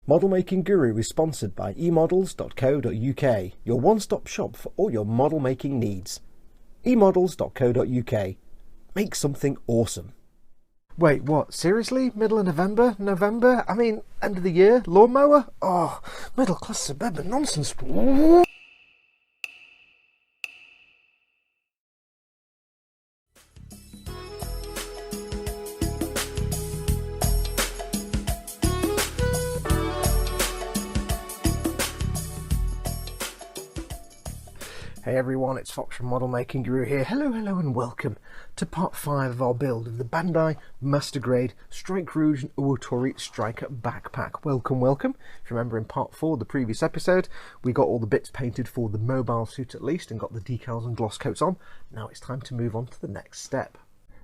Model Making Guru is sponsored by emodels.co.uk, your one-stop shop for all your model making needs. emodels.co.uk. Make something awesome. Wait, what? Seriously? Middle of November? November? I mean, end of the year? Lawnmower? Oh, middle class suburban nonsense. Hey everyone, it's Foxx from Model Making Guru here. Hello and welcome to part 5 of our build of the Bandai Master Grade Strike Rouge Ootori Striker Backpack. Welcome. If you remember in part 4, the previous episode, we got all the bits painted for the mobile suit at least and got the decals and gloss coats on. Now it's time to move on to the next step.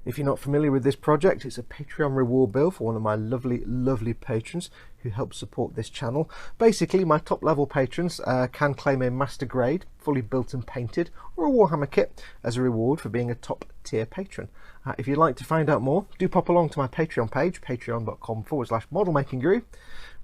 If you're not familiar with this project, it's a Patreon reward bill for one of my lovely patrons who help support this channel. Basically, my top level patrons can claim a master grade, fully built and painted, or a Warhammer kit as a reward for being a top tier patron. If you'd like to find out more, do pop along to my Patreon page, patreon.com/modelmakingguru,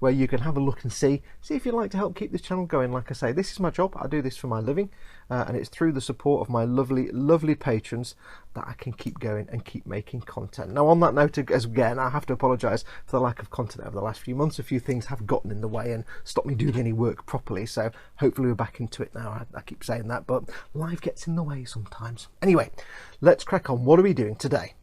where you can have a look and see if you'd like to help keep this channel going. Like I say, this is my job. I do this for my living, and it's through the support of my lovely patrons that I can keep going and keep making content. Now, on that note, again, I have to apologise for the lack of content over the last few months. A few things have gotten in the way and stopped me doing any work properly, so hopefully we're back into it now. I keep saying that, but life gets in the way sometimes. Anyway, let's crack on. What are we doing today?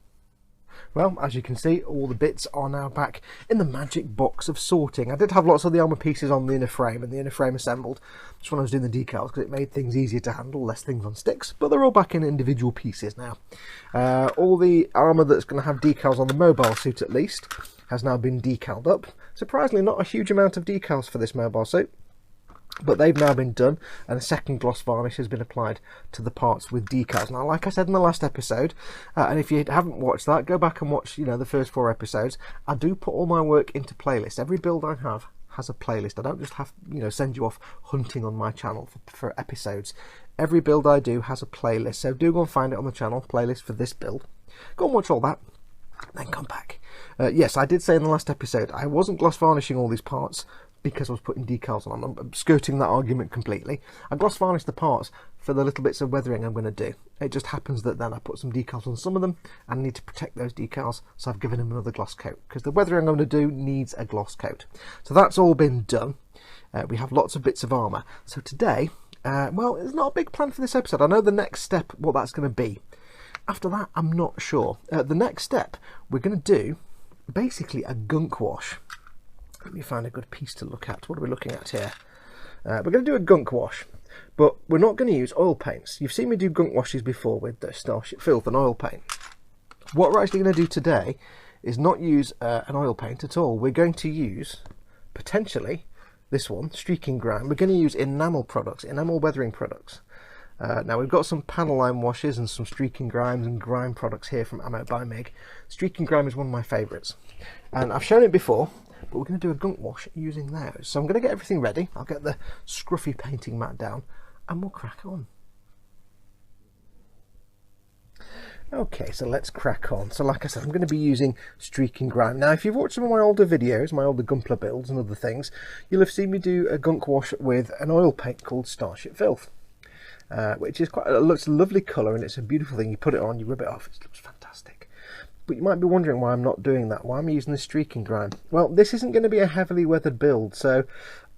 Well, as you can see, all the bits are now back in the magic box of sorting. I did have lots of the armour pieces on the inner frame and the inner frame assembled just when I was doing the decals because it made things easier to handle, less things on sticks, but they're all back in individual pieces now. All the armour that's going to have decals on the mobile suit at least has now been decaled up. Surprisingly, not a huge amount of decals for this mobile suit, but they've now been done and a second gloss varnish has been applied to the parts with decals. Now, like I said in the last episode, and if you haven't watched that, go back and watch the first 4 episodes. I do put all my work into playlists. Every build I have has a playlist. I don't just have send you off hunting on my channel for episodes. Every build I do has a playlist, so do go and find it on the channel, playlist for this build. Go and watch all that, then come back. Yes, I did say in the last episode I wasn't gloss varnishing all these parts because I was putting decals on. I'm skirting that argument completely. I gloss varnish the parts for the little bits of weathering I'm going to do. It just happens that then I put some decals on some of them and I need to protect those decals, so I've given them another gloss coat because the weathering I'm going to do needs a gloss coat. So that's all been done. We have lots of bits of armour. So today, well, there's not a big plan for this episode. I know the next step, what that's going to be. After that, I'm not sure. The next step, we're going to do basically a gunk wash. Let me find a good piece to look at. What are we looking at here? We're going to do a gunk wash, but we're not going to use oil paints. You've seen me do gunk washes before with the Starship Filth and oil paint. What we're actually going to do today is not use an oil paint at all. We're going to use, potentially, this one, streaking grime. We're going to use enamel products, enamel weathering products. Now we've got some panel line washes and some streaking grimes and grime products here from Ammo by Mig. Streaking grime is one of my favourites, and I've shown it before, but we're going to do a gunk wash using those. So I'm going to get everything ready. I'll get the scruffy painting mat down and we'll crack on. Okay, so let's crack on. So like I said, I'm going to be using streaking grime. Now, if you've watched some of my older videos, my older Gumpler builds and other things, you'll have seen me do a gunk wash with an oil paint called Starship Filth. Which is it looks a lovely colour and it's a beautiful thing. You put it on, you rub it off, it looks fantastic. But you might be wondering why I'm not doing that, why I'm using the streaking grime. Well, this isn't going to be a heavily weathered build, so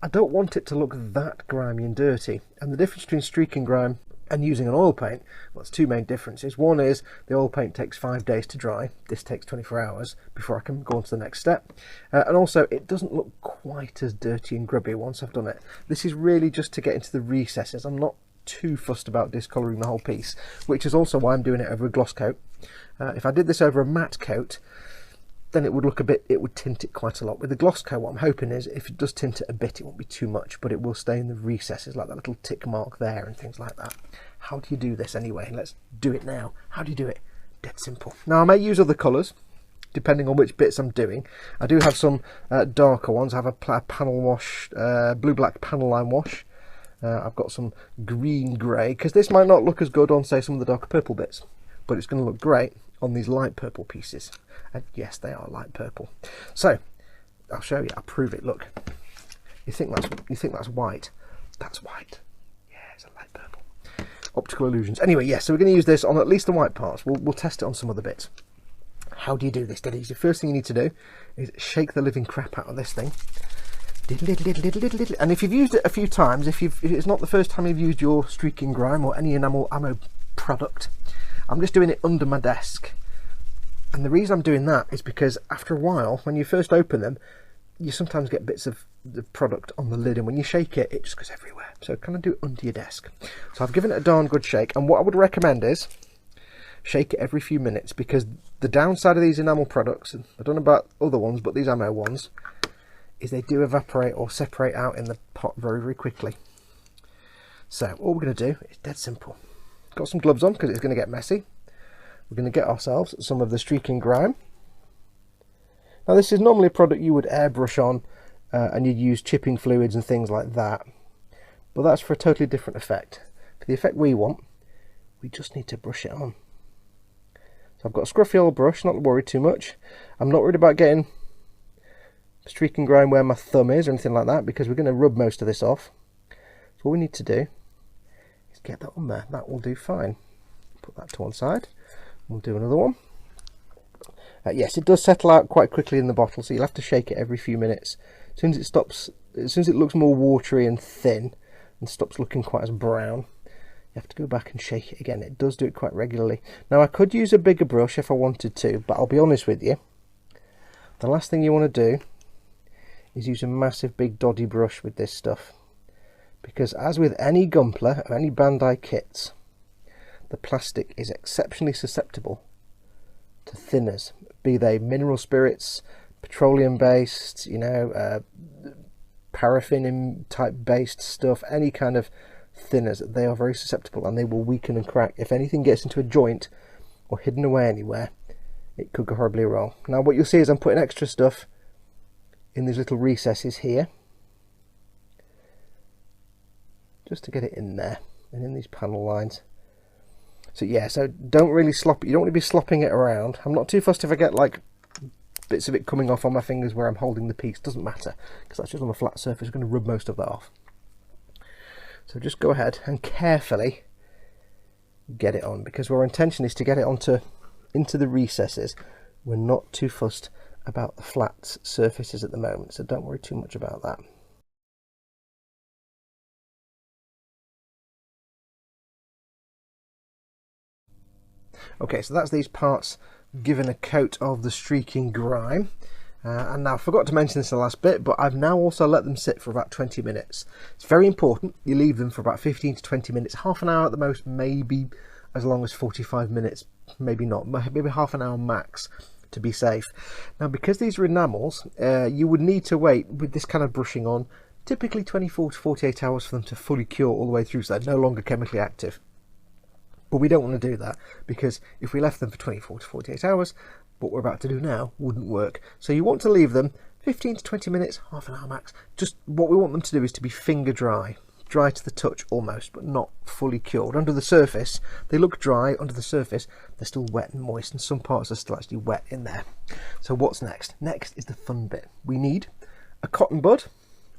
I don't want it to look that grimy and dirty. And the difference between streaking grime and using an oil paint, well, there's 2 main differences. One is the oil paint takes 5 days to dry. This takes 24 hours before I can go on to the next step. And also, it doesn't look quite as dirty and grubby once I've done it. This is really just to get into the recesses. I'm not too fussed about discolouring the whole piece, which is also why I'm doing it over a gloss coat. If I did this over a matte coat, then it would look it would tint it quite a lot. With the gloss coat, what I'm hoping is if it does tint it a bit, it won't be too much, but it will stay in the recesses, like that little tick mark there and things like that. How do you do this anyway? Let's do it now. How do you do it? Dead simple. Now, I may use other colours depending on which bits I'm doing. I do have some darker ones. I have a panel wash, blue-black panel line wash. I've got some green grey, because this might not look as good on, say, some of the darker purple bits, but it's going to look great on these light purple pieces. And yes, they are light purple. So I'll show you, I'll prove it. Look, You think that's white. That's white. Yeah, it's a light purple. Optical illusions. Anyway, yeah, so we're going to use this on at least the white parts. We'll test it on some other bits. How do you do this? The first thing you need to do is shake the living crap out of this thing. And if you've used it a few times, if it's not the first time you've used your streaking grime or any enamel ammo product, I'm just doing it under my desk. And the reason I'm doing that is because after a while, when you first open them, you sometimes get bits of the product on the lid, and when you shake it, it just goes everywhere. So kind of do it under your desk. So I've given it a darn good shake, and what I would recommend is shake it every few minutes, because the downside of these enamel products, and I don't know about other ones, but these ammo ones, is they do evaporate or separate out in the pot very, very quickly. So all we're going to do is dead simple. Got some gloves on because it's going to get messy. We're going to get ourselves some of the streaking grime. Now this is normally a product you would airbrush on and you'd use chipping fluids and things like that. But that's for a totally different effect. For the effect we want, we just need to brush it on. So I've got a scruffy old brush, not worried too much. I'm not worried about getting streaking grime where my thumb is or anything like that, because we're going to rub most of this off. So all we need to do is get that on there. That will do fine. Put that to one side. We'll do another one. Yes, it does settle out quite quickly in the bottle, so you'll have to shake it every few minutes. As soon as it looks more watery and thin and stops looking quite as brown, you have to go back and shake it again. It does do it quite regularly. Now I could use a bigger brush if I wanted to, but I'll be honest with you, the last thing you want to do is use a massive big dodgy brush with this stuff, because as with any Gunpla or any Bandai kits, the plastic is exceptionally susceptible to thinners, be they mineral spirits, petroleum based, you know, paraffin type based stuff, any kind of thinners. They are very susceptible and they will weaken and crack. If anything gets into a joint or hidden away anywhere, it could go horribly wrong. Now what you'll see is I'm putting extra stuff in these little recesses here, just to get it in there and in these panel lines. So yeah, so don't really slop it. You don't want to be slopping it around. I'm not too fussed if I get like bits of it coming off on my fingers where I'm holding the piece. Doesn't matter, because that's just on a flat surface. I'm going to rub most of that off. So just go ahead and carefully get it on, because our intention is to get it into the recesses. We're not too fussed about the flat surfaces at the moment, so don't worry too much about that. Okay, so that's these parts given a coat of the streaking grime. And now I forgot to mention this in the last bit, but I've now also let them sit for about 20 minutes. It's very important you leave them for about 15 to 20 minutes, half an hour at the most, maybe as long as 45 minutes, maybe not, maybe half an hour max to be safe. Now because these are enamels, you would need to wait with this kind of brushing on typically 24 to 48 hours for them to fully cure all the way through, so they're no longer chemically active. But we don't want to do that, because if we left them for 24 to 48 hours, what we're about to do now wouldn't work. So you want to leave them 15 to 20 minutes, half an hour max. Just what we want them to do is to be finger dry to the touch almost, but not fully cured. Under the surface, they look dry. Under the surface, they're still wet and moist, and some parts are still actually wet in there. So what's next? Next is the fun bit. We need a cotton bud,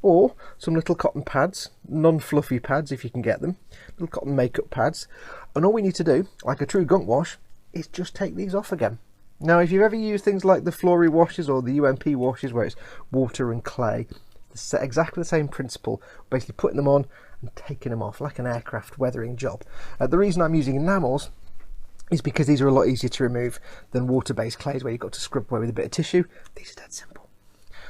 or some little cotton pads, non-fluffy pads if you can get them, little cotton makeup pads, and all we need to do, like a true gunk wash, is just take these off again. Now if you've ever used things like the Flory washes or the UMP washes where it's water and clay, it's exactly the same principle, basically putting them on and taking them off like an aircraft weathering job. The reason I'm using enamels is because these are a lot easier to remove than water-based clays where you've got to scrub away with a bit of tissue. These are dead simple.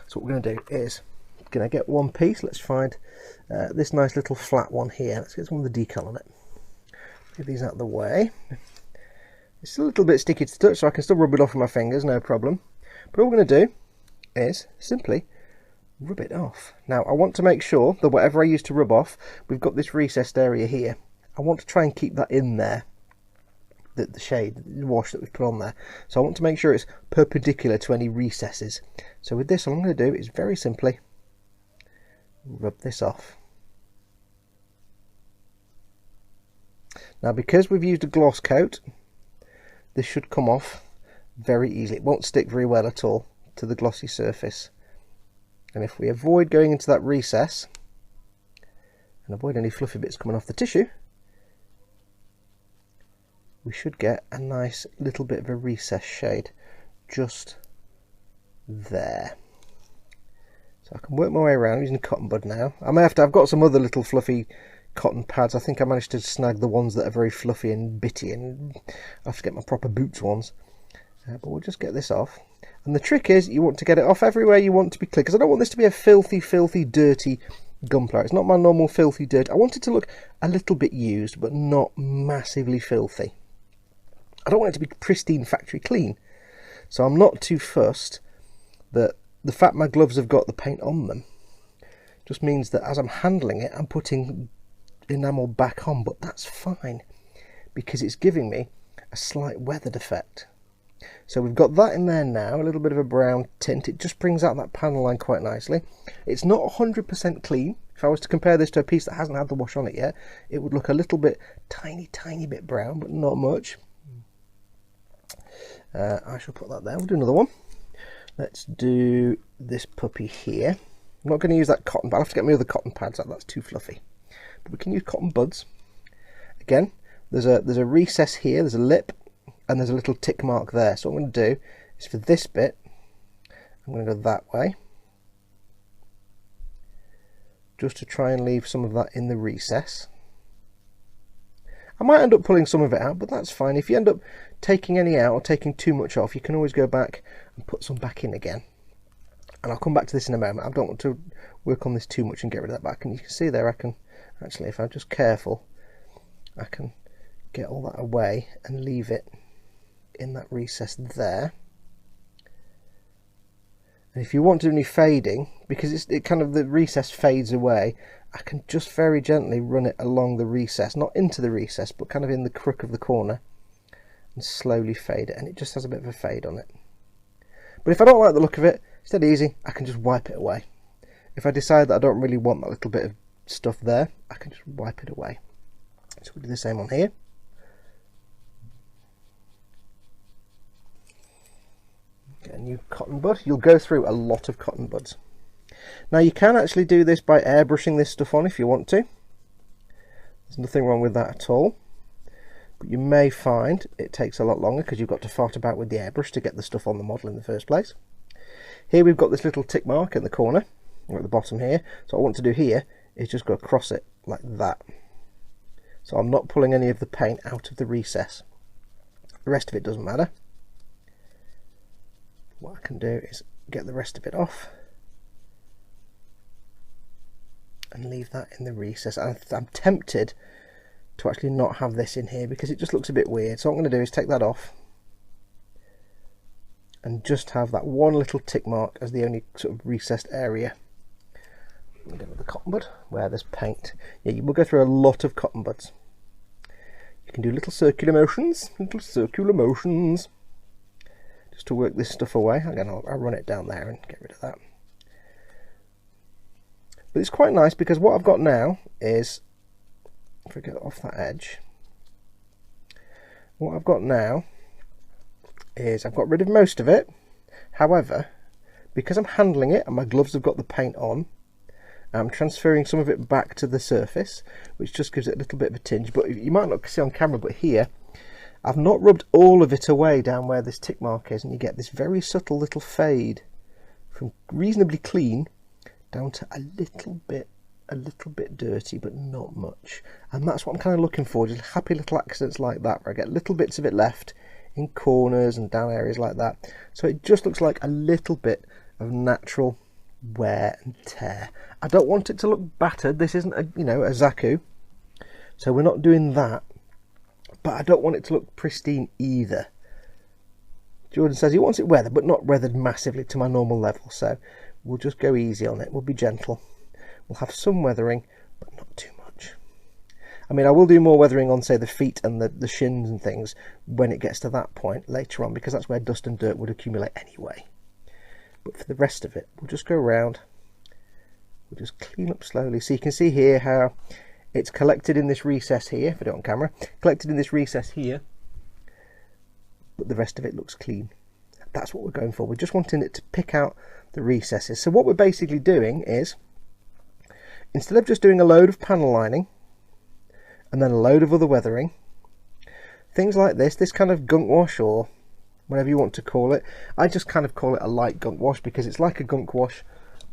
So what we're going to do is going to get one piece. Let's find this nice little flat one here. Let's get some of the decal on it. Get these out of the way. It's a little bit sticky to touch, so I can still rub it off with my fingers, no problem. But all we're going to do is simply rub it off. Now I want to make sure that whatever I use to rub off, we've got this recessed area here. I want to try and keep that in there, the shade, the wash that we've put on there. So I want to make sure it's perpendicular to any recesses. So with this, all I'm going to do is very simply rub this off. Now because we've used a gloss coat, this should come off very easily. It won't stick very well at all to the glossy surface. And if we avoid going into that recess and avoid any fluffy bits coming off the tissue, we should get a nice little bit of a recess shade just there. So I can work my way around using a cotton bud now. I've got some other little fluffy cotton pads. I think I managed to snag the ones that are very fluffy and bitty, and I have to get my proper boots ones. But we'll just get this off. And the trick is, you want to get it off everywhere you want to be clear, because I don't want this to be a filthy, filthy, dirty gunpowder. It's not my normal filthy dirt. I want it to look a little bit used, but not massively filthy. I don't want it to be pristine factory clean. So I'm not too fussed that the fact my gloves have got the paint on them just means that as I'm handling it, I'm putting enamel back on, but that's fine because it's giving me a slight weathered effect. So we've got that in there now, a little bit of a brown tint. It just brings out that panel line quite nicely. It's not 100% clean. If I was to compare this to a piece that hasn't had the wash on it yet, it would look a little bit, tiny bit brown, but not much. I shall put that there. We'll do another one. Let's do this puppy here. I'm not going to use that cotton, but I'll have to get my other cotton pads out. That's too fluffy. But we can use cotton buds. Again, there's a recess here, there's a lip, and there's a little tick mark there. So what I'm going to do is for this bit, I'm going to go that way, just to try and leave some of that in the recess. I might end up pulling some of it out, but that's fine. If you end up taking any out or taking too much off, you can always go back and put some back in again. And I'll come back to this in a moment. I don't want to work on this too much and get rid of that back. And you can see there, I can actually, if I'm just careful, I can get all that away and leave it in that recess there. And if you want to do any fading, because it kind of, the recess fades away, I can just very gently run it along the recess, not into the recess, but kind of in the crook of the corner, and slowly fade it, and it just has a bit of a fade on it. But if I don't like the look of it, it's dead easy. I can just wipe it away. If I decide that I don't really want that little bit of stuff there, I can just wipe it away. So we'll do the same on here. Get a new cotton bud. You'll go through a lot of cotton buds. Now you can actually do this by airbrushing this stuff on if you want to. There's nothing wrong with that at all. But you may find it takes a lot longer because you've got to fart about with the airbrush to get the stuff on the model in the first place. Here we've got this little tick mark in the corner, or at the bottom here. So what I want to do here is just go across it like that. So I'm not pulling any of the paint out of the recess. The rest of it doesn't matter. What I can do is get the rest of it off and leave that in the recess. I'm tempted to actually not have this in here because it just looks a bit weird. So what I'm going to do is take that off and just have that one little tick mark as the only sort of recessed area. We'll go with the cotton bud where there's paint. Yeah, you will go through a lot of cotton buds. You can do little circular motions, just to work this stuff away. Again, I'll run it down there and get rid of that. But it's quite nice because what I've got now is, if I get off that edge, what I've got now is I've got rid of most of it. However, because I'm handling it and my gloves have got the paint on, I'm transferring some of it back to the surface, which just gives it a little bit of a tinge. But you might not see on camera, but here I've not rubbed all of it away down where this tick mark is, and you get this very subtle little fade from reasonably clean down to a little bit dirty, but not much. And that's what I'm kind of looking for, just happy little accidents like that where I get little bits of it left in corners and down areas like that. So it just looks like a little bit of natural wear and tear. I don't want it to look battered. This isn't a, a Zaku, so we're not doing that, but I don't want it to look pristine either. Jordan says he wants it weathered, but not weathered massively to my normal level, so we'll just go easy on it. We'll be gentle. We'll have some weathering, but not too much. I mean, I will do more weathering on, say, the feet and the shins and things when it gets to that point later on, because that's where dust and dirt would accumulate anyway. But for the rest of it, we'll just go around. We'll just clean up slowly. So you can see here how it's collected in this recess here, if I do it on camera, collected in this recess here, but the rest of it looks clean. That's what we're going for. We're just wanting it to pick out the recesses. So what we're basically doing is, instead of just doing a load of panel lining and then a load of other weathering, things like this kind of gunk wash, or whatever you want to call it, I just kind of call it a light gunk wash because it's like a gunk wash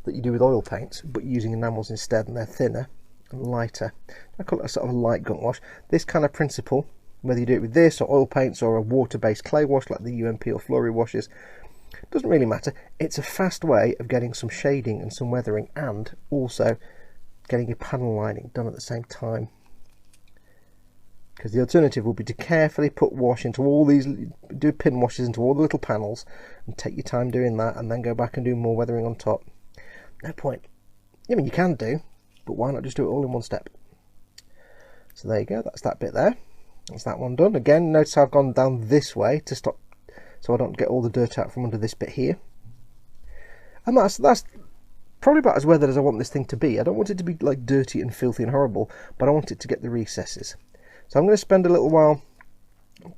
that you do with oil paints, but using enamels instead, and they're thinner and lighter. I call it a sort of a light gunk wash. This kind of principle, whether you do it with this or oil paints or a water-based clay wash like the UMP or Flurry washes, doesn't really matter. It's a fast way of getting some shading and some weathering, and also getting your panel lining done at the same time. Because the alternative would be to carefully put wash into all these, do pin washes into all the little panels, and take your time doing that, and then go back and do more weathering on top. No point. I mean, you can do, but why not just do it all in one step? So there you go, that's that bit there. That's that one done. Again, notice I've gone down this way to stop, so I don't get all the dirt out from under this bit here. And that's probably about as weathered as I want this thing to be. I don't want it to be like dirty and filthy and horrible, but I want it to get the recesses. So I'm going to spend a little while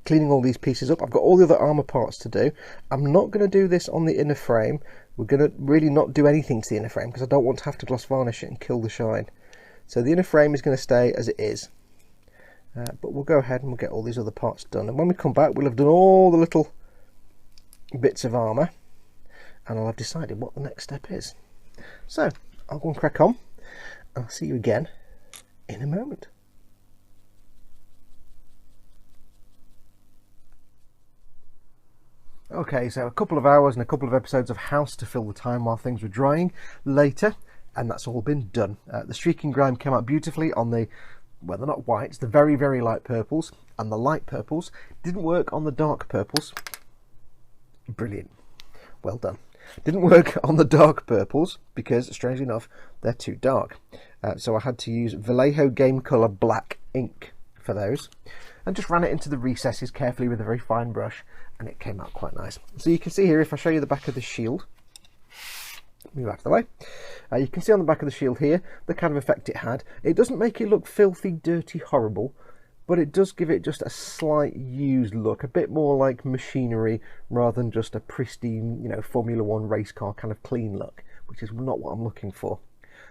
cleaning all these pieces up. I've got all the other armour parts to do. I'm not going to do this on the inner frame. We're going to really not do anything to the inner frame because I don't want to have to gloss varnish it and kill the shine. So the inner frame is going to stay as it is. But we'll go ahead and we'll get all these other parts done. And when we come back, we'll have done all the little bits of armour, and I'll have decided what the next step is. So I'll go and crack on. I'll see you again in a moment. Okay, so a couple of hours and a couple of episodes of House to fill the time while things were drying later, and that's all been done. The streaking grime came out beautifully on the, well, they're not whites, the very, very light purples, and the light purples didn't work on the dark purples. Brilliant. Well done. Didn't work on the dark purples because, strangely enough, they're too dark. So I had to use Vallejo Game Colour Black ink for those, and just ran it into the recesses carefully with a very fine brush, and it came out quite nice. So you can see here, if I show you the back of the shield, move out of the way, you can see on the back of the shield here the kind of effect it had. It doesn't make it look filthy, dirty, horrible, but it does give it just a slight used look, a bit more like machinery rather than just a pristine, you know, Formula One race car kind of clean look, which is not what I'm looking for.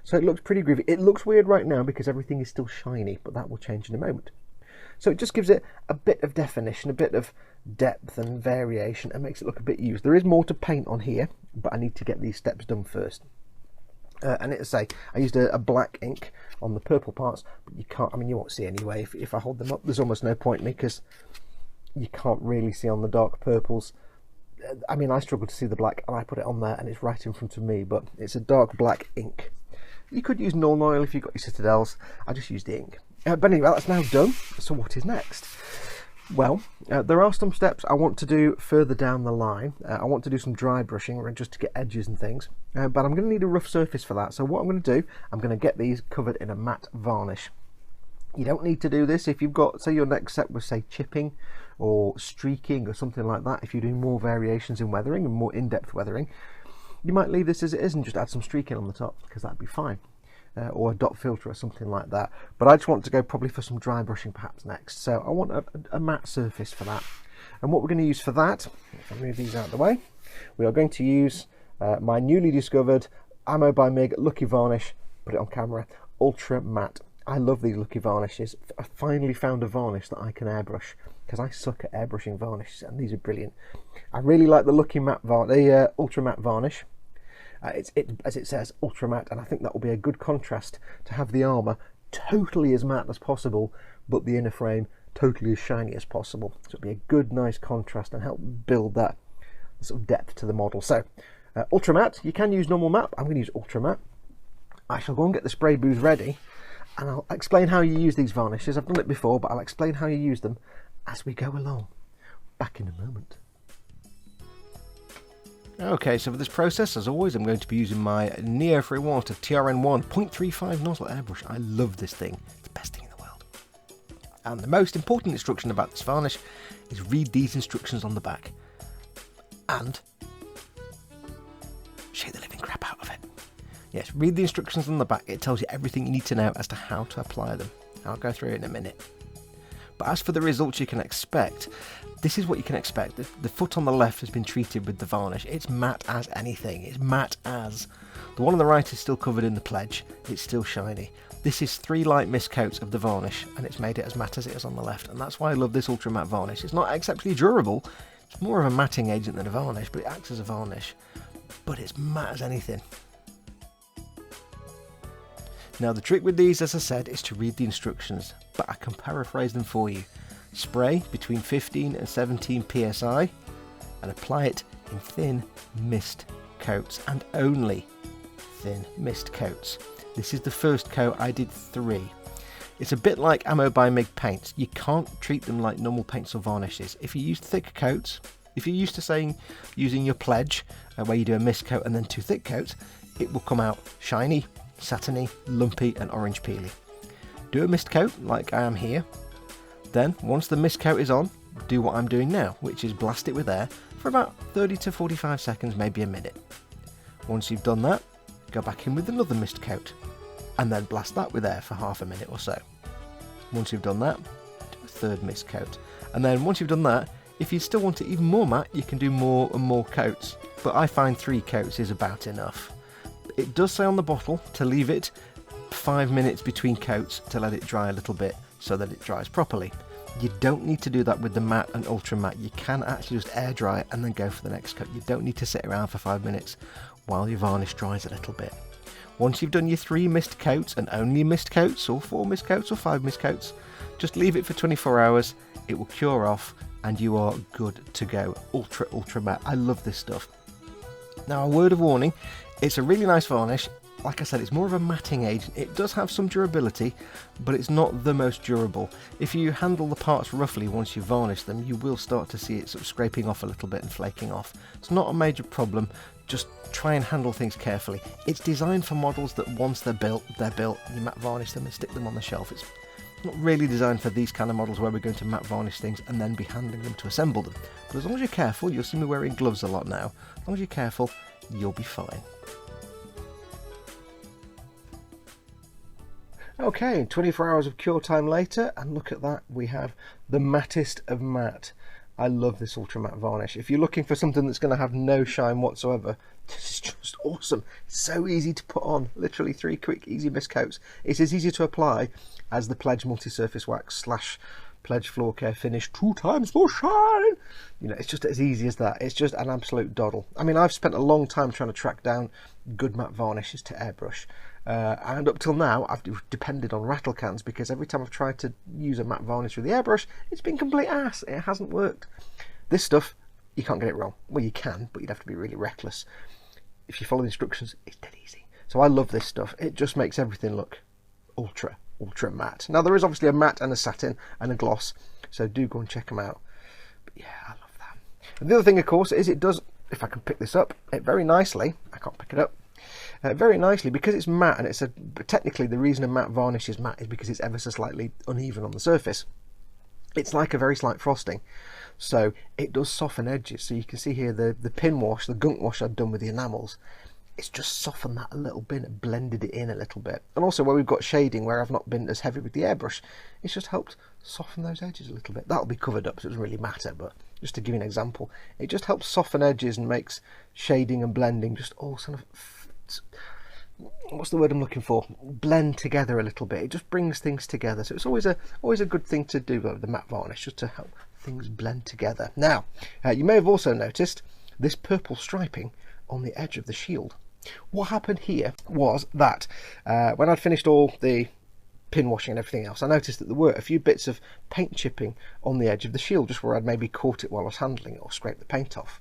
So it looks pretty groovy. It looks weird right now because everything is still shiny, but that will change in a moment. So it just gives it a bit of definition, a bit of depth and variation, and makes it look a bit used. There is more to paint on here, but I need to get these steps done first. And as I say, I used a black ink on the purple parts, but you can't, I mean, you won't see anyway. If I hold them up, there's almost no point in me because you can't really see on the dark purples. I mean, I struggle to see the black, and I put it on there, and it's right in front of me, but it's a dark black ink. You could use Northern Oil if you've got your Citadels. I just used the ink. But anyway, that's now done. So what is next? Well, there are some steps I want to do further down the line. I want to do some dry brushing just to get edges and things, but I'm going to need a rough surface for that. So what I'm going to do, I'm going to get these covered in a matte varnish. You don't need to do this if you've got, say, your next set was, say, chipping or streaking or something like that. If you're doing more variations in weathering and more in-depth weathering, you might leave this as it is and just add some streaking on the top, because that'd be fine. Or a dot filter or something like that. But I just want to go probably for some dry brushing perhaps next. So I want a matte surface for that. And what we're going to use for that, if I move these out of the way, we are going to use my newly discovered Ammo by Mig Lucky Varnish, put it on camera, Ultra Matte. I love these Lucky Varnishes. I finally found a varnish that I can airbrush, because I suck at airbrushing varnishes, and these are brilliant. I really like the Lucky Matte the Ultra Matte Varnish. As it says, ultra matte, and I think that will be a good contrast to have the armour totally as matte as possible, but the inner frame totally as shiny as possible. So it'll be a good, nice contrast and help build that sort of depth to the model. So, ultra matte, you can use normal matte. I'm going to use ultra matte. I shall go and get the spray booth ready, and I'll explain how you use these varnishes. I've done it before, but I'll explain how you use them as we go along. Back in a moment. Okay, so for this process, as always, I'm going to be using my Neo Free Water TRN1 0.35 nozzle airbrush. I love this thing. It's the best thing in the world. And the most important instruction about this varnish is read these instructions on the back. And shake the living crap out of it. Yes, read the instructions on the back. It tells you everything you need to know as to how to apply them. I'll go through it in a minute. But as for the results you can expect, this is what you can expect. The foot on the left has been treated with the varnish. It's matte as anything. It's matte as. The one on the right is still covered in the pledge. It's still shiny. This is 3 light mist coats of the varnish, and it's made it as matte as it is on the left. And that's why I love this ultra matte varnish. It's not exceptionally durable. It's more of a matting agent than a varnish, but it acts as a varnish. But it's matte as anything. Now the trick with these, as I said, is to read the instructions, but I can paraphrase them for you. Spray between 15 and 17 psi and apply it in thin mist coats, and only thin mist coats. This is the first coat. I did 3. It's a bit like Ammo by MIG paints. You can't treat them like normal paints or varnishes. If you use thick coats, if you're used to saying using your pledge where you do a mist coat and then 2 thick coats, it will come out shiny, satiny, lumpy and orange peely. Do a mist coat like I am here. Then once the mist coat is on, do what I'm doing now, which is blast it with air for about 30 to 45 seconds, maybe a minute. Once you've done that, go back in with another mist coat and then blast that with air for half a minute or so. Once you've done that, do a 3rd mist coat, and then once you've done that, if you still want it even more matte, you can do more and more coats, but I find 3 coats is about enough. It does say on the bottle to leave it 5 minutes between coats to let it dry a little bit so that it dries properly. You don't need to do that with the matte and ultra matte. You can actually just air dry it and then go for the next coat. You don't need to sit around for 5 minutes while your varnish dries a little bit. Once you've done your 3 mist coats, and only mist coats, or 4 mist coats, or 5 mist coats, just leave it for 24 hours. It will cure off and you are good to go. Ultra matte. I love this stuff. Now, a word of warning, it's a really nice varnish. Like I said, it's more of a matting agent. It does have some durability, but it's not the most durable. If you handle the parts roughly once you varnish them, you will start to see it sort of scraping off a little bit and flaking off. It's not a major problem. Just try and handle things carefully. It's designed for models that once they're built, you matte varnish them and stick them on the shelf. It's not really designed for these kind of models where we're going to matte varnish things and then be handling them to assemble them. But as long as you're careful, you'll see me wearing gloves a lot now. As long as you're careful, you'll be fine. Okay, 24 hours of cure time later, and look at that, we have the mattest of matte. I love this ultra matte varnish. If you're looking for something that's going to have no shine whatsoever, this is just awesome. It's so easy to put on, literally 3 quick easy mist coats. It's as easy to apply as the Pledge multi-surface wax / Pledge floor care finish 2 times more shine. You know, it's just as easy as that. It's just an absolute doddle. I mean, I've spent a long time trying to track down good matte varnishes to airbrush. And up till now, I've depended on rattle cans, because every time I've tried to use a matte varnish with the airbrush, it's been complete ass. It hasn't worked. This stuff, you can't get it wrong. Well, you can, but you'd have to be really reckless. If you follow the instructions, it's dead easy. So I love this stuff. It just makes everything look ultra matte. Now, there is obviously a matte and a satin and a gloss, so do go and check them out. But yeah, I love that. And the other thing, of course, is it does, if I can pick this up, it very nicely, I can't pick it up, very nicely, because it's matte, and it's technically the reason a matte varnish is matte is because it's ever so slightly uneven on the surface. It's like a very slight frosting, so it does soften edges. So you can see here the pin wash, the gunk wash I've done with the enamels, it's just softened that a little bit, it blended it in a little bit. And also where we've got shading, where I've not been as heavy with the airbrush, it's just helped soften those edges a little bit. That'll be covered up, so it doesn't really matter, but just to give you an example, it just helps soften edges and makes shading and blending just all sort of, what's the word I'm looking for, blend together a little bit. It just brings things together. So it's always a good thing to do with the matte varnish, just to help things blend together. Now, you may have also noticed this purple striping on the edge of the shield. What happened here was that when I'd finished all the pin washing and everything else, I noticed that there were a few bits of paint chipping on the edge of the shield, just where I'd maybe caught it while I was handling it or scraped the paint off.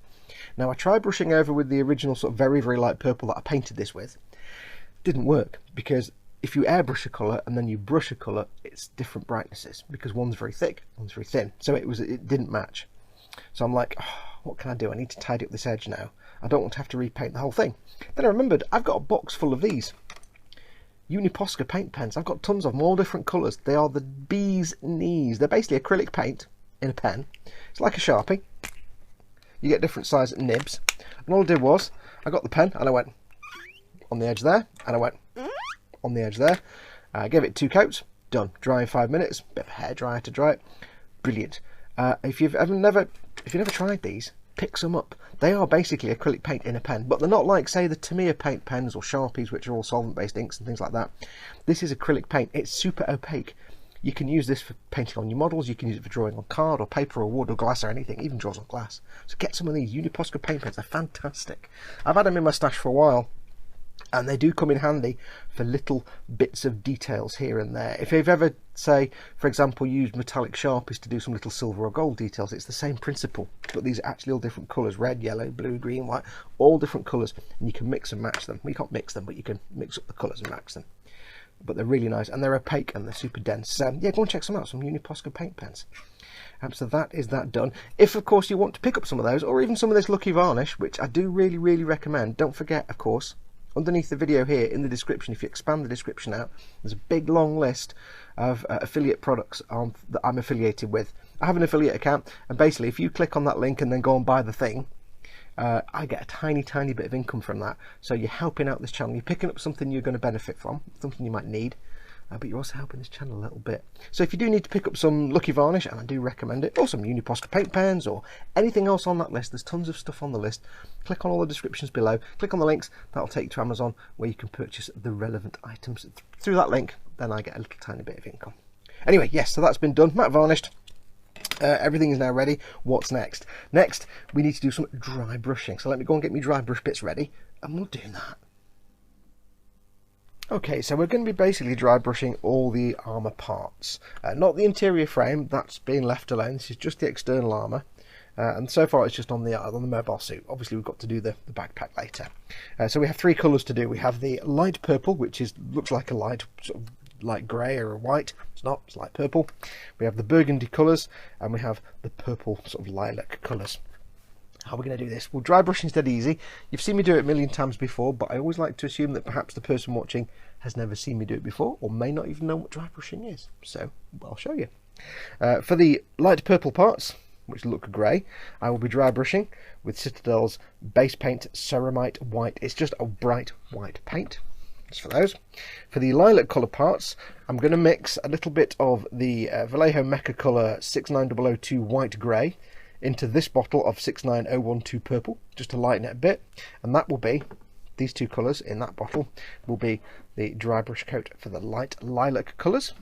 Now, I tried brushing over with the original sort of very light purple that I painted this with. Didn't work, because if you airbrush a colour and then you brush a colour, it's different brightnesses, because one's very thick, one's very thin, so it didn't match. So I'm like, oh, what can I do? I need to tidy up this edge now. I don't want to have to repaint the whole thing. Then I remembered I've got a box full of these Uniposca paint pens. I've got tons of them, all different colours. They are the bee's knees. They're basically acrylic paint in a pen. It's like a Sharpie. You get different size nibs. And all I did was, I got the pen and I went on the edge there, and I went on the edge there. I gave it 2 coats, done. Dry in 5 minutes. Bit of a hairdryer to dry it. Brilliant. If you've never tried these, pick some up. They are basically acrylic paint in a pen, but they're not like, say, the Tamiya paint pens or Sharpies, which are all solvent-based inks and things like that. This is acrylic paint. It's super opaque. You can use this for painting on your models. You can use it for drawing on card or paper or wood or glass or anything, even draws on glass. So get some of these Uniposca paint pens. They're fantastic. I've had them in my stash for a while, and they do come in handy for little bits of details here and there. If you've ever, say, for example, used metallic Sharpies to do some little silver or gold details, it's the same principle, but these are actually all different colours: red, yellow, blue, green, white, all different colours, and you can mix and match them. Well, you can't mix them, but you can mix up the colours and match them. But they're really nice, and they're opaque and they're super dense. Yeah, go and check some out, some Uniposca paint pens. So that is that done. If, of course, you want to pick up some of those, or even some of this Lucky Varnish, which I do really, really recommend, don't forget, of course, underneath the video here in the description, if you expand the description out, there's a big long list of affiliate products that I'm affiliated with. I have an affiliate account, and basically if you click on that link and then go and buy the thing, I get a tiny bit of income from that. So you're helping out this channel. You're picking up something you're going to benefit from, something you might need, but you're also helping this channel a little bit. So if you do need to pick up some Lucky Varnish, and I do recommend it, or some Uniposca paint pens or anything else on that list, there's tons of stuff on the list. Click on all the descriptions below, click on the links, that'll take you to Amazon, where you can purchase the relevant items through that link. Then I get a little tiny bit of income. Anyway, yes, so that's been done, matte varnished. Everything is now ready. What's next? Next, we need to do some dry brushing. So let me go and get my dry brush bits ready, and we'll do that. Okay, so we're going to be basically dry brushing all the armour parts. Not the interior frame, that's being left alone. This is just the external armour. And so far it's just on the mobile suit. Obviously we've got to do the backpack later. So we have 3 colours to do. We have the light purple, which looks like a light sort of light grey or a white. It's not, it's light purple. We have the burgundy colours, and we have the purple sort of lilac colours. How are we going to do this? Well, dry brushing is dead easy. You've seen me do it a million times before, but I always like to assume that perhaps the person watching has never seen me do it before, or may not even know what dry brushing is. So I'll show you. For the light purple parts, which look grey, I will be dry brushing with Citadel's base paint Ceramite White. It's just a bright white paint. Just for those. For the lilac colour parts, I'm going to mix a little bit of the Vallejo Mecha colour 69002 white grey into this bottle of 69012 purple, just to lighten it a bit, and that will be, these 2 colours in that bottle will be the dry brush coat for the light lilac colours.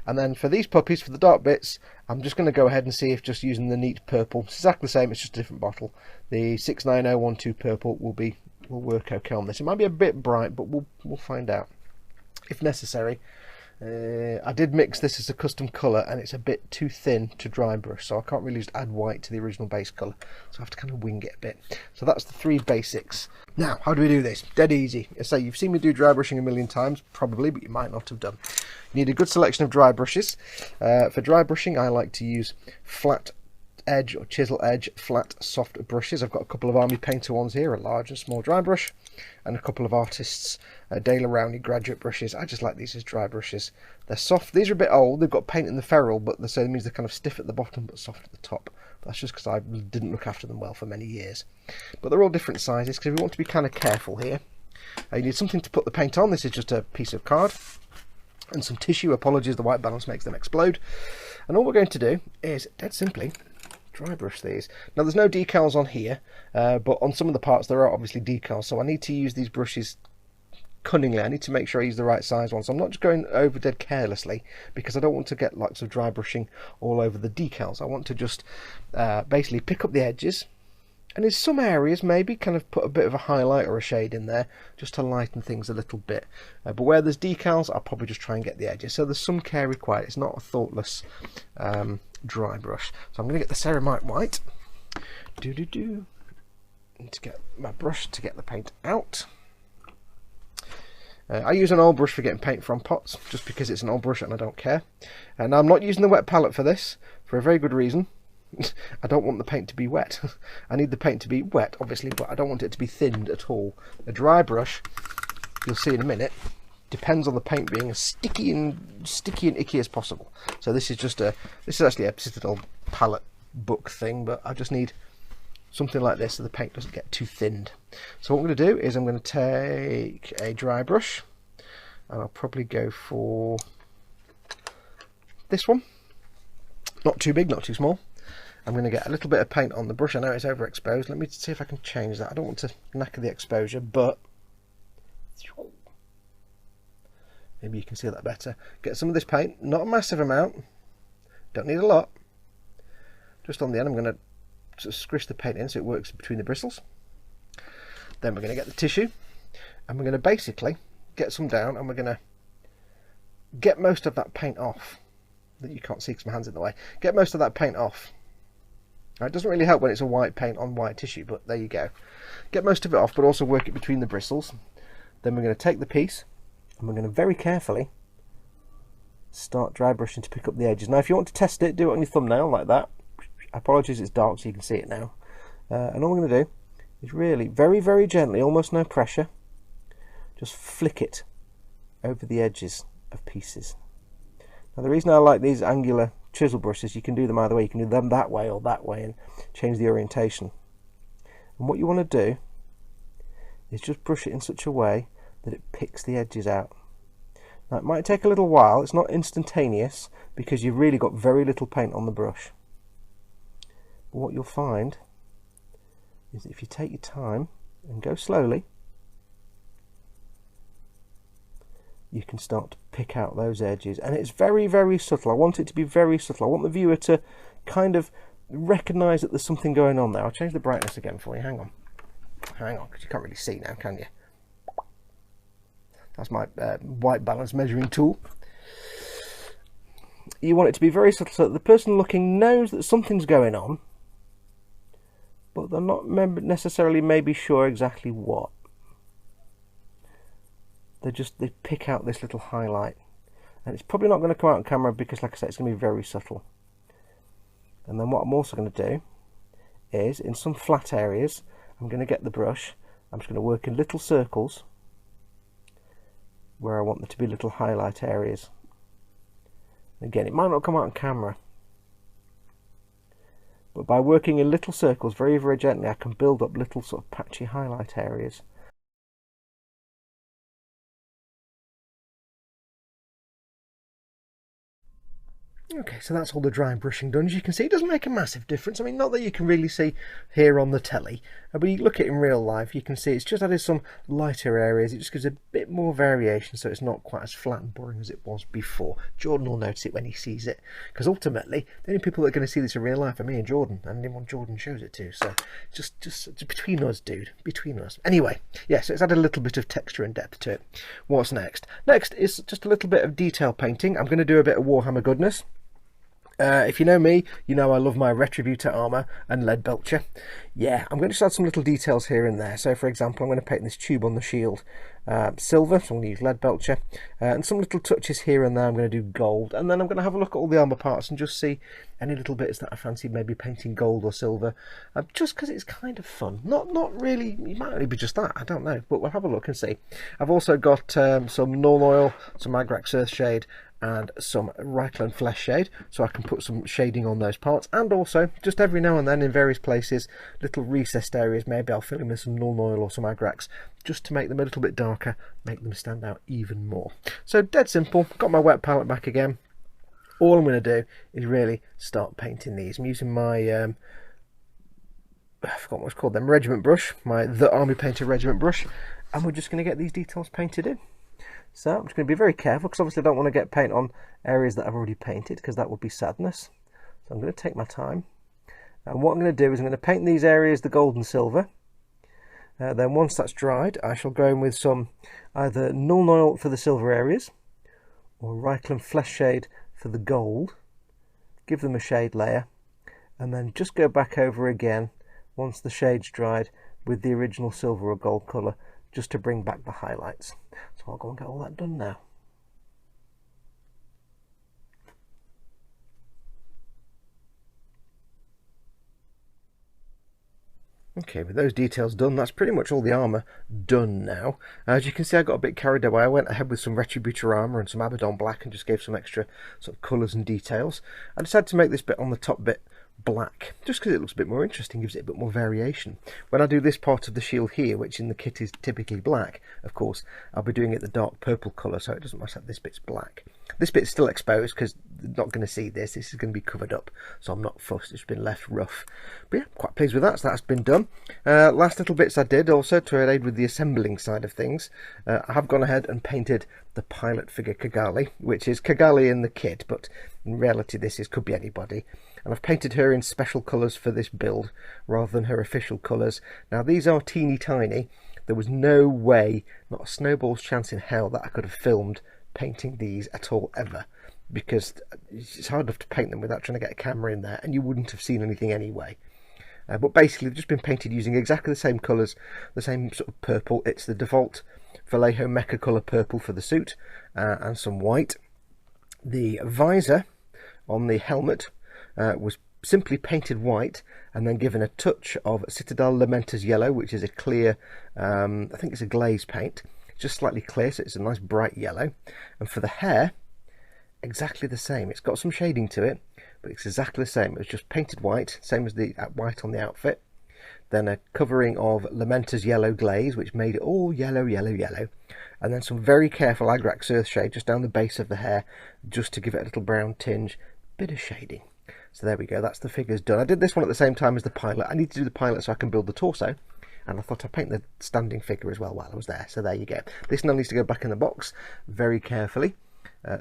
And then for these puppies, for the dark bits, I'm just going to go ahead and see if just using the neat purple, it's exactly the same, it's just a different bottle, the 69012 purple will work okay on this. It might be a bit bright, but we'll find out if necessary. I did mix this as a custom colour, and it's a bit too thin to dry brush, so I can't really just add white to the original base colour, so I have to kind of wing it a bit. So that's the 3 basics. Now, how do we do this? Dead easy. I say you've seen me do dry brushing a million times, probably, but you might not have done. You need a good selection of dry brushes. For dry brushing, I like to use flat edge or chisel edge flat soft brushes. I've got a couple of Army Painter ones here, a large and small dry brush, and a couple of Artists Dale Rowney graduate brushes. I just like these as dry brushes. They're soft. These are a bit old. They've got paint in the ferrule, but so it means they're kind of stiff at the bottom but soft at the top. That's just because I didn't look after them well for many years. But they're all different sizes, because we want to be kind of careful here. You need something to put the paint on. This is just a piece of card and some tissue. Apologies, the white balance makes them explode. And all we're going to do is, dead simply, dry brush these. Now there's no decals on here, but on some of the parts there are obviously decals, so I need to use these brushes cunningly. I need to make sure I use the right size one, so I'm not just going over dead carelessly, because I don't want to get lots of dry brushing all over the decals. I want to just basically pick up the edges, and in some areas maybe kind of put a bit of a highlight or a shade in there just to lighten things a little bit, but where there's decals I'll probably just try and get the edges, so there's some care required. It's not a thoughtless dry brush. So I'm going to get the Ceramite White, to get my brush to get the paint out. I use an old brush for getting paint from pots, just because it's an old brush and I don't care. And I'm not using the wet palette for this, for a very good reason. I don't want the paint to be wet. I need the paint to be wet, obviously, but I don't want it to be thinned at all. A dry brush, you'll see in a minute, depends on the paint being as sticky and icky as possible. So this is actually a Citadel palette book thing, but I just need something like this so the paint doesn't get too thinned. So what I'm going to do is I'm going to take a dry brush, and I'll probably go for this one. Not too big, not too small. I'm going to get a little bit of paint on the brush. I know it's overexposed. Let me see if I can change that. I don't want to knacker the exposure, but maybe you can see that better. Get some of this paint, not a massive amount. Don't need a lot. Just on the end, I'm going to sort of squish the paint in so it works between the bristles. Then we're going to get the tissue, and we're going to basically get some down, and we're going to get most of that paint off. That you can't see because my hand's in the way. Get most of that paint off. Now, it doesn't really help when it's a white paint on white tissue, but there you go. Get most of it off, but also work it between the bristles. Then we're going to take the piece, and we're going to very carefully start dry brushing to pick up the edges. Now, if you want to test it, do it on your thumbnail like that. Apologies, it's dark so you can see it now. And all we're going to do is really, very, very gently, almost no pressure, just flick it over the edges of pieces. Now, the reason I like these angular chisel brushes, you can do them either way. You can do them that way or that way and change the orientation. And what you want to do is just brush it in such a way that it picks the edges out. Now, it might take a little while. It's not instantaneous because you've really got very little paint on the brush. But what you'll find is that if you take your time and go slowly, you can start to pick out those edges, and it's very, very subtle. I want it to be very subtle. I want the viewer to kind of recognise that there's something going on there. I'll change the brightness again for you. Hang on, because you can't really see now, can you? That's my white balance measuring tool. You want it to be very subtle so that the person looking knows that something's going on, but they're not necessarily maybe sure exactly what. They pick out this little highlight, and it's probably not going to come out on camera because, like I said, it's going to be very subtle. And then what I'm also going to do is, in some flat areas, I'm going to get the brush, I'm just going to work in little circles where I want there to be little highlight areas. Again, it might not come out on camera, but by working in little circles very, very gently, I can build up little sort of patchy highlight areas. Okay, so that's all the dry brushing done. As you can see, it doesn't make a massive difference. I mean, not that you can really see here on the telly, but you look at it in real life, you can see it's just added some lighter areas. It just gives a bit more variation, so it's not quite as flat and boring as it was before. Jordan will notice it when he sees it, because ultimately, the only people that are going to see this in real life are me and Jordan, and anyone Jordan shows it to. So just between us, dude, between us. Anyway, yeah, so it's added a little bit of texture and depth to it. What's next? Next is just a little bit of detail painting. I'm going to do a bit of Warhammer goodness. If you know me, you know I love my Retributor armour and lead belcher. Yeah, I'm going to just add some little details here and there. So, for example, I'm going to paint this tube on the shield silver, so I'm going to use lead belcher, and some little touches here and there I'm going to do gold, and then I'm going to have a look at all the armour parts and just see any little bits that I fancy maybe painting gold or silver, just because it's kind of fun. Not really, it might only be just that, I don't know, but we'll have a look and see. I've also got some Nuln Oil, some Agrax Earthshade, and some Incl Flesh Shade, so I can put some shading on those parts, and also just every now and then in various places, little recessed areas, maybe I'll fill in with some Nuln Oil or some Agrax just to make them a little bit darker, make them stand out even more. So dead simple. Got my wet palette back again. All I'm going to do is really start painting these. I'm using my I forgot what it's called, them regiment brush, my The Army Painter regiment brush, and we're just going to get these details painted in. So I'm just going to be very careful, because obviously I don't want to get paint on areas that I've already painted, because that would be sadness. So I'm going to take my time, and what I'm going to do is I'm going to paint these areas the gold and silver. Then once that's dried, I shall go in with some either Nuln Oil for the silver areas, or Incl Flesh Shade for the gold. Give them a shade layer, and then just go back over again once the shade's dried with the original silver or gold colour, just to bring back the highlights. So I'll go and get all that done now. Okay, with those details done, that's pretty much all the armour done now. As you can see, I got a bit carried away. I went ahead with some Retributor armour and some Abaddon black and just gave some extra sort of colours and details. I decided to make this bit on the top bit black, just because it looks a bit more interesting, gives it a bit more variation. When I do this part of the shield here, which in the kit is typically black, of course, I'll be doing it the dark purple colour, so it doesn't matter if this bit's black. This bit's still exposed because they're not going to see this. This is going to be covered up, so I'm not fussed. It's been left rough. But yeah, quite pleased with that, so that's been done. Last little bits I did also to aid with the assembling side of things. I have gone ahead and painted the pilot figure Kigali, which is Kigali in the kit, but in reality this could be anybody. And I've painted her in special colours for this build rather than her official colours. Now these are teeny tiny. There was no way, not a snowball's chance in hell, that I could have filmed painting these at all ever, because it's hard enough to paint them without trying to get a camera in there, and you wouldn't have seen anything anyway. But basically they've just been painted using exactly the same colours, the same sort of purple. It's the default Vallejo Mecha colour purple for the suit, and some white. The visor on the helmet was simply painted white and then given a touch of Citadel Lamenter's yellow, which is a clear, I think it's a glaze paint, just slightly clear, so it's a nice bright yellow. And for the hair, exactly the same. It's got some shading to it, but it's exactly the same. It was just painted white, same as the white on the outfit. Then a covering of Lamenter's yellow glaze, which made it all yellow, yellow, yellow. And then some very careful Agrax Earthshade just down the base of the hair, just to give it a little brown tinge, bit of shading. So there we go, that's the figures done. I did this one at the same time as the pilot. I need to do the pilot so I can build the torso, and I thought I'd paint the standing figure as well while I was there. So there you go. This now needs to go back in the box very carefully,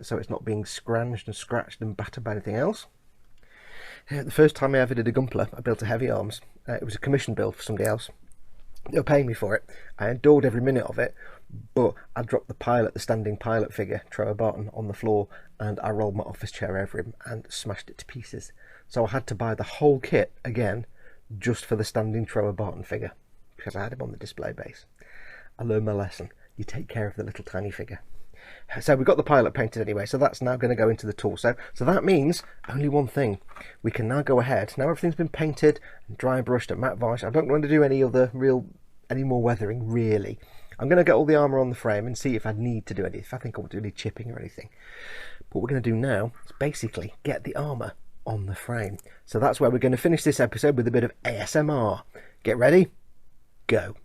so it's not being scrounged and scratched and battered by anything else. The first time I ever did a Gunpla, I built a heavy arms. It was a commission build for somebody else. They were paying me for it. I adored every minute of it, but I dropped the pilot, the standing pilot figure, Trevor Barton, on the floor, and I rolled my office chair over him and smashed it to pieces. So I had to buy the whole kit again, just for the standing Trevor Barton figure, because I had him on the display base. I learned my lesson. You take care of the little tiny figure. So we got the pilot painted anyway, so that's now going to go into the torso. So that means only one thing. We can now go ahead. Now everything's been painted and dry brushed and matte varnish. I don't want to do any more weathering, really. I'm going to get all the armour on the frame and see if I need to do any, if I think I want to do any chipping or anything. But what we're going to do now is basically get the armour on the frame. So that's where we're going to finish this episode with a bit of ASMR. Get ready? Go.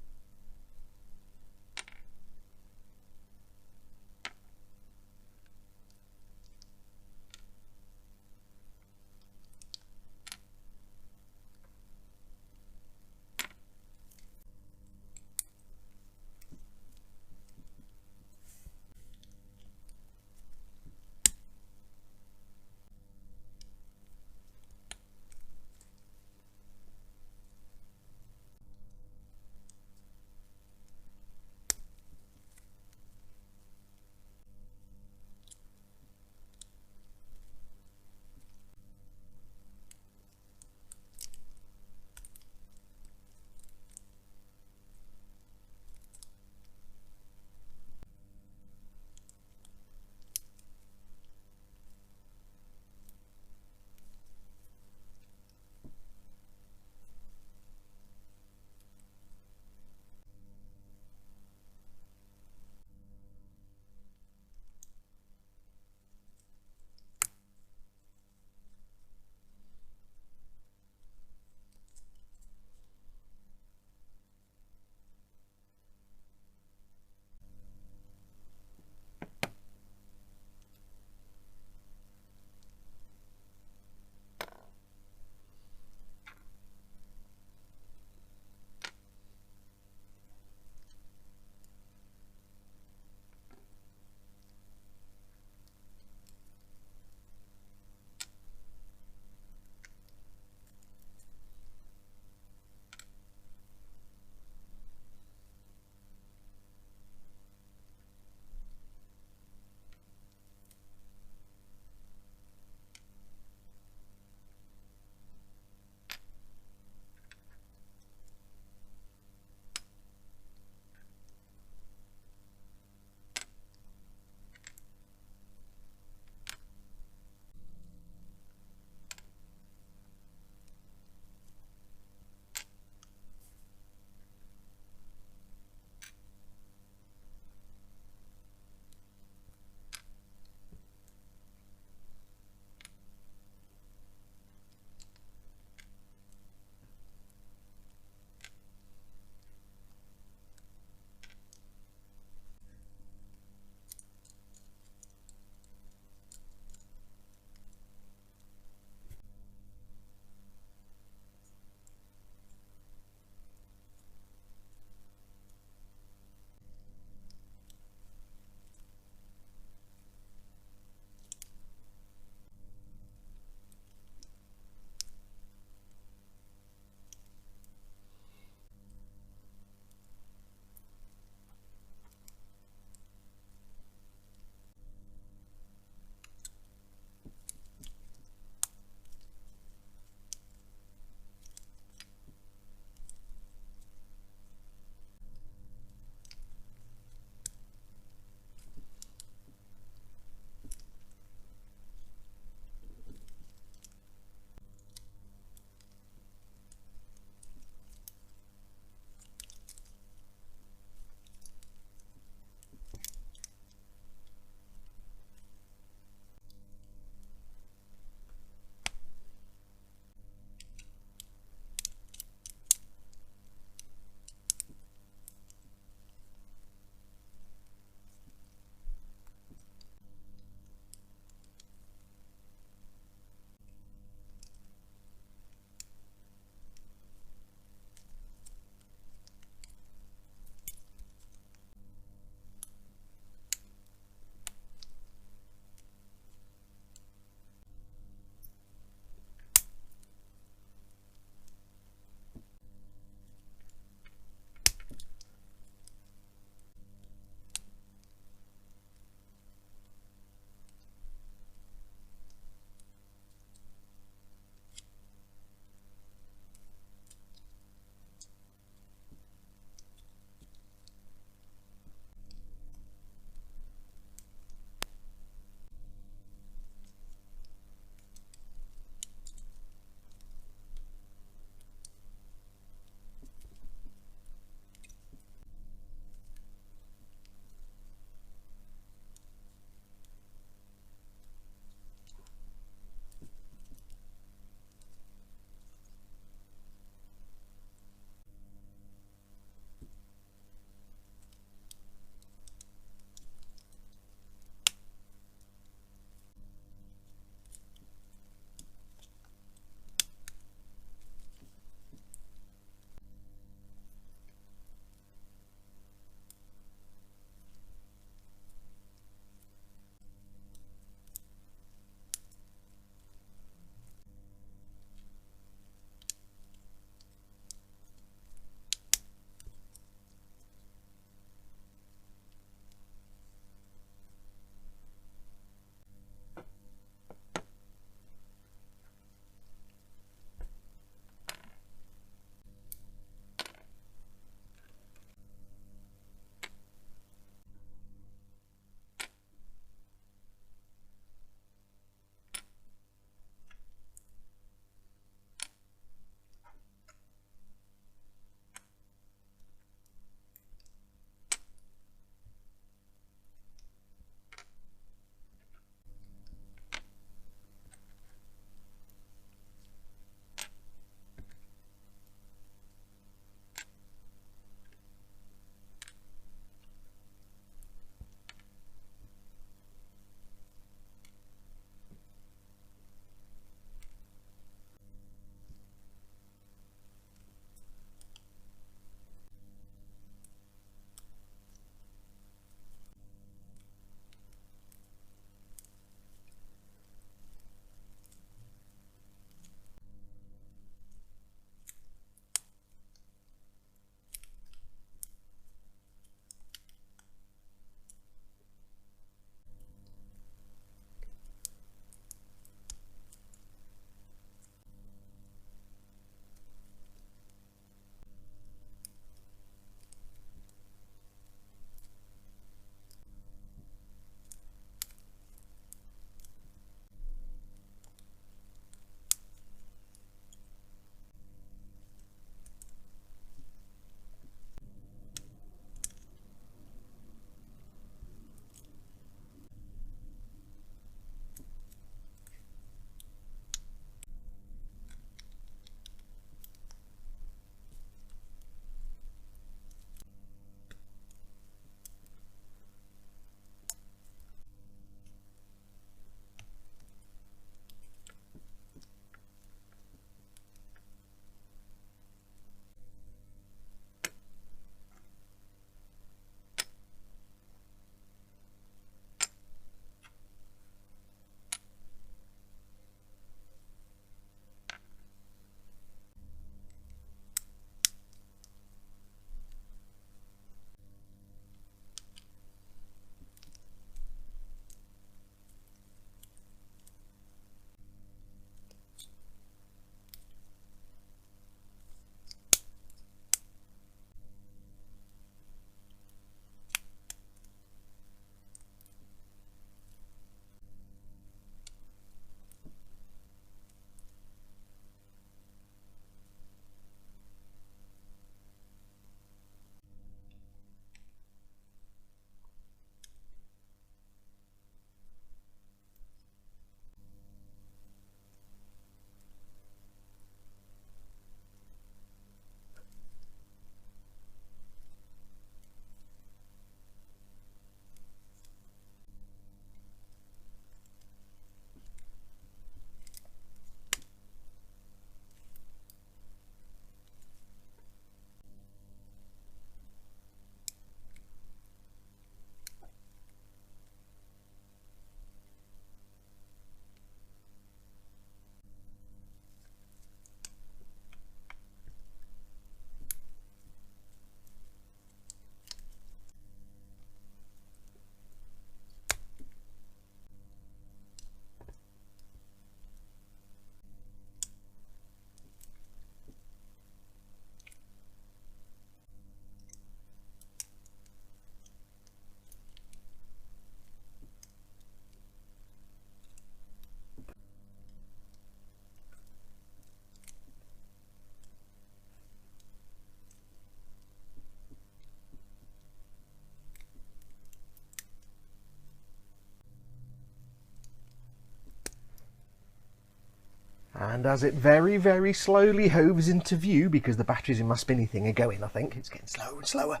And as it very, very slowly hoves into view, because the batteries in my spinny thing are going, I think, it's getting slower and slower.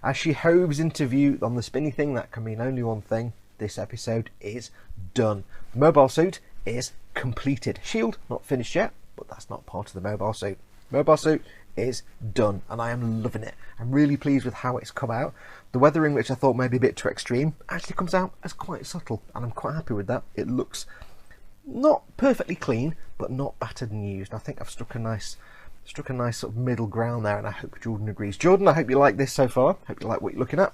As she hoves into view on the spinny thing, that can mean only one thing. This episode is done. The mobile suit is completed. Shield, not finished yet, but that's not part of the mobile suit. Mobile suit is done, and I am loving it. I'm really pleased with how it's come out. The weathering, which I thought may be a bit too extreme, actually comes out as quite subtle, and I'm quite happy with that. It looks not perfectly clean, but not battered and used. I think I've struck a nice sort of middle ground there, and I hope Jordan agrees. Jordan, I hope you like this so far. Hope you like what you're looking at.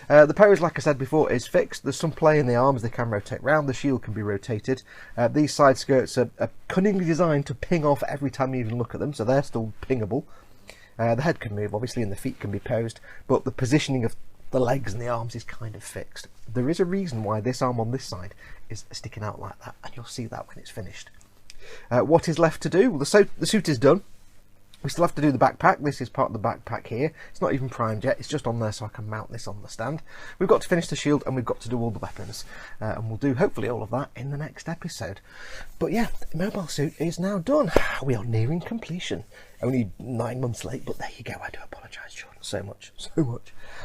The pose, like I said before, is fixed. There's some play in the arms. They can rotate round. The shield can be rotated. These side skirts are cunningly designed to ping off every time you even look at them, so they're still pingable. The head can move, obviously, and the feet can be posed, but the positioning of the legs and the arms is kind of fixed. There is a reason why this arm on this side is sticking out like that, and you'll see that when it's finished. What is left to do? Well, the suit is done. We still have to do the backpack. This is part of the backpack here. It's not even primed yet. It's just on there so I can mount this on the stand. We've got to finish the shield, and we've got to do all the weapons. And we'll do, hopefully, all of that in the next episode. But yeah, the mobile suit is now done. We are nearing completion. Only 9 months late, but there you go. I do apologise, Jordan, so much.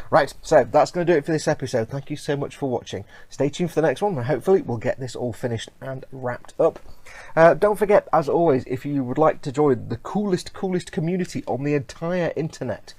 Right, so that's going to do it for this episode. Thank you so much for watching. Stay tuned for the next one, and hopefully we'll get this all finished and wrapped up. Don't forget, as always, if you would like to join the coolest community on the entire internet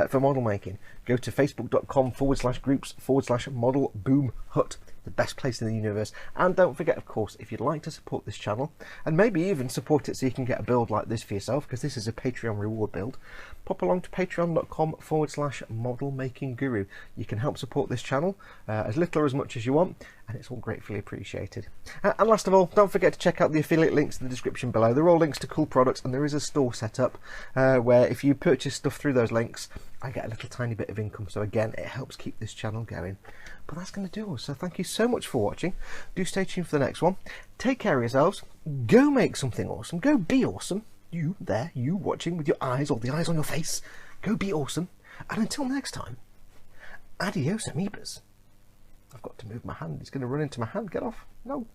for model making, go to facebook.com/groups/model-boom-hut. The best place in the universe. And don't forget, of course, if you'd like to support this channel, and maybe even support it so you can get a build like this for yourself, because this is a Patreon reward build, pop along to patreon.com/model-making-guru. You can help support this channel as little or as much as you want, and it's all gratefully appreciated. And last of all, don't forget to check out the affiliate links in the description below. They're all links to cool products, and there is a store set up where if you purchase stuff through those links, I get a little tiny bit of income. So again, it helps keep this channel going. But that's going to do us. So thank you so much for watching. Do stay tuned for the next one. Take care of yourselves. Go make something awesome. Go be awesome. You there, you watching with your eyes, or the eyes on your face. Go be awesome. And until next time, adios amoebas. I've got to move my hand. It's going to run into my hand. Get off. No.